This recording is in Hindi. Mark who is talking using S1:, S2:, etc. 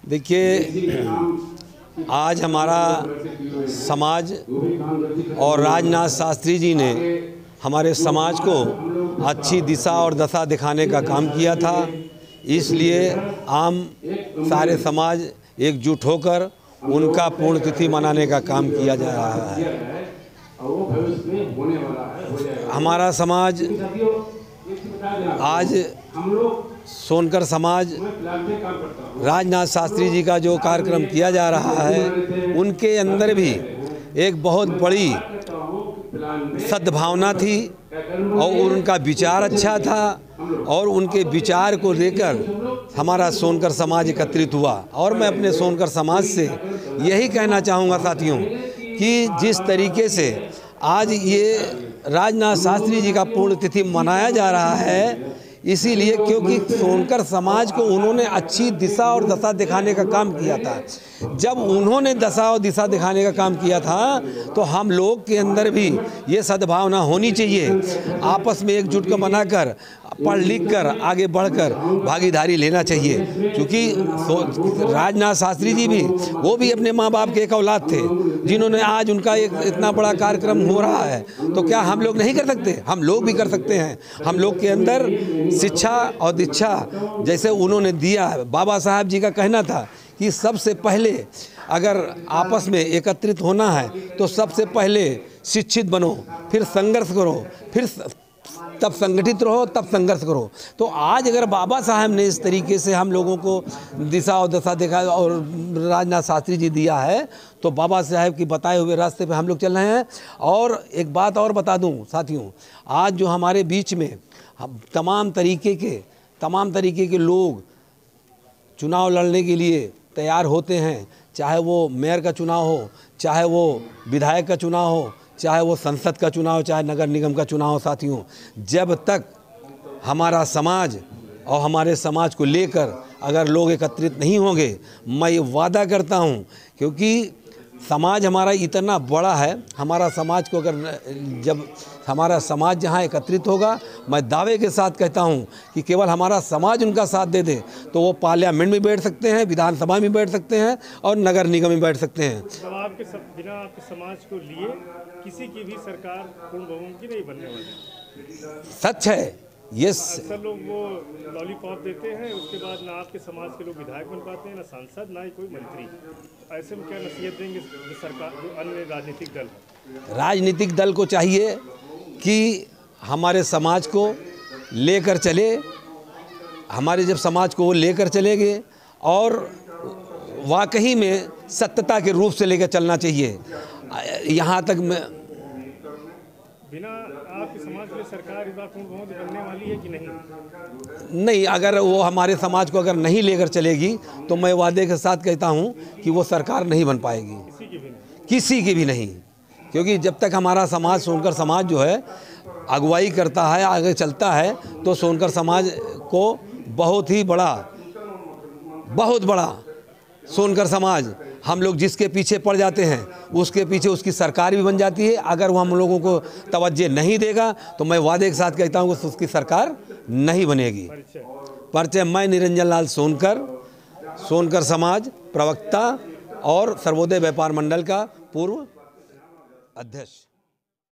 S1: देखिए, आज हमारा समाज और राजनाथ शास्त्री जी ने हमारे समाज को अच्छी दिशा और दशा दिखाने का काम किया था। इसलिए आम सारे समाज एकजुट होकर उनका पुण्यतिथि मनाने का काम किया जा रहा है। हमारा समाज आज सोनकर समाज राजनाथ शास्त्री जी का जो कार्यक्रम किया जा रहा है, उनके अंदर भी एक बहुत बड़ी सद्भावना थी और उनका विचार अच्छा था और उनके विचार को लेकर हमारा सोनकर समाज एकत्रित हुआ। और मैं अपने सोनकर समाज से यही कहना चाहूँगा साथियों कि जिस तरीके से आज ये राजनाथ शास्त्री जी का पुण्यतिथि मनाया जा रहा है, इसीलिए क्योंकि सोनकर समाज को उन्होंने अच्छी दिशा और दशा दिखाने का काम किया था। जब उन्होंने दशा और दिशा दिखाने का काम किया था तो हम लोग के अंदर भी ये सद्भावना होनी चाहिए, आपस में एकजुट कर बनाकर पढ़ लिख कर आगे बढ़कर भागीदारी लेना चाहिए। क्योंकि राजनाथ शास्त्री जी भी वो भी अपने माँ बाप के एक औलाद थे, जिन्होंने आज उनका एक इतना बड़ा कार्यक्रम हो रहा है, तो क्या हम लोग नहीं कर सकते? हम लोग भी कर सकते हैं। हम लोग के अंदर शिक्षा और दीक्षा जैसे उन्होंने दिया है। बाबा साहब जी का कहना था कि सबसे पहले अगर आपस में एकत्रित होना है तो सबसे पहले शिक्षित बनो, फिर संघर्ष करो, फिर तब संगठित रहो, तब संघर्ष करो। तो आज अगर बाबा साहब ने इस तरीके से हम लोगों को दिशा और दशा देखा और राजनाथ शास्त्री जी दिया है, तो बाबा साहब की बताए हुए रास्ते पे हम लोग चल रहे हैं। और एक बात और बता दूं साथियों, आज जो हमारे बीच में तमाम तरीके के लोग चुनाव लड़ने के लिए तैयार होते हैं, चाहे वो मेयर का चुनाव हो, चाहे वो विधायक का चुनाव हो, चाहे वो संसद का चुनाव, चाहे नगर निगम का चुनाव हो। साथियों, जब तक हमारा समाज और हमारे समाज को लेकर अगर लोग एकत्रित नहीं होंगे, मैं ये वादा करता हूँ, क्योंकि समाज हमारा इतना बड़ा है, हमारा समाज को अगर जब हमारा समाज जहाँ एकत्रित होगा, मैं दावे के साथ कहता हूँ कि केवल हमारा समाज उनका साथ दे दे तो वो पार्लियामेंट में बैठ सकते हैं, विधानसभा में बैठ सकते हैं और नगर निगम में बैठ सकते हैं।
S2: बिना आपके समाज को लिए किसी की भी सरकार पूर्ण बहुमत की नहीं बनने वाली।
S1: सच है ये।
S2: अक्सर लोग वो लॉलीपॉप देते हैं, उसके बाद ना आपके समाज के लोग विधायक बन पाते हैं, ना सांसद, ना ही कोई मंत्री। ऐसे में क्या नसीहत देंगे जो सरकार, जो अन्य राजनीतिक दल है?
S1: राजनीतिक दल को चाहिए कि हमारे समाज को लेकर चले, हमारे जब समाज को वो लेकर चलेंगे और वाकई में सत्यता के रूप से लेकर चलना चाहिए। यहाँ तक मैं
S2: बिना आपके समाज के सरकार इस बार पूर्ण बहुमत बनने वाली है कि नहीं?
S1: नहीं, अगर वो हमारे समाज को अगर नहीं लेकर चलेगी तो मैं वादे के साथ कहता हूँ कि वो सरकार नहीं बन पाएगी, किसी की भी नहीं। क्योंकि जब तक हमारा समाज सोनकर समाज जो है अगुवाई करता है, आगे चलता है, तो सोनकर समाज को बहुत बड़ा सोनकर समाज, हम लोग जिसके पीछे पड़ जाते हैं उसके पीछे उसकी सरकार भी बन जाती है। अगर वो हम लोगों को तवज्जो नहीं देगा तो मैं वादे के साथ कहता हूँ कि उसकी सरकार नहीं बनेगी। परिचय, मैं निरंजन लाल सोनकर, सोनकर समाज प्रवक्ता और सर्वोदय व्यापार मंडल का पूर्व अध्यक्ष।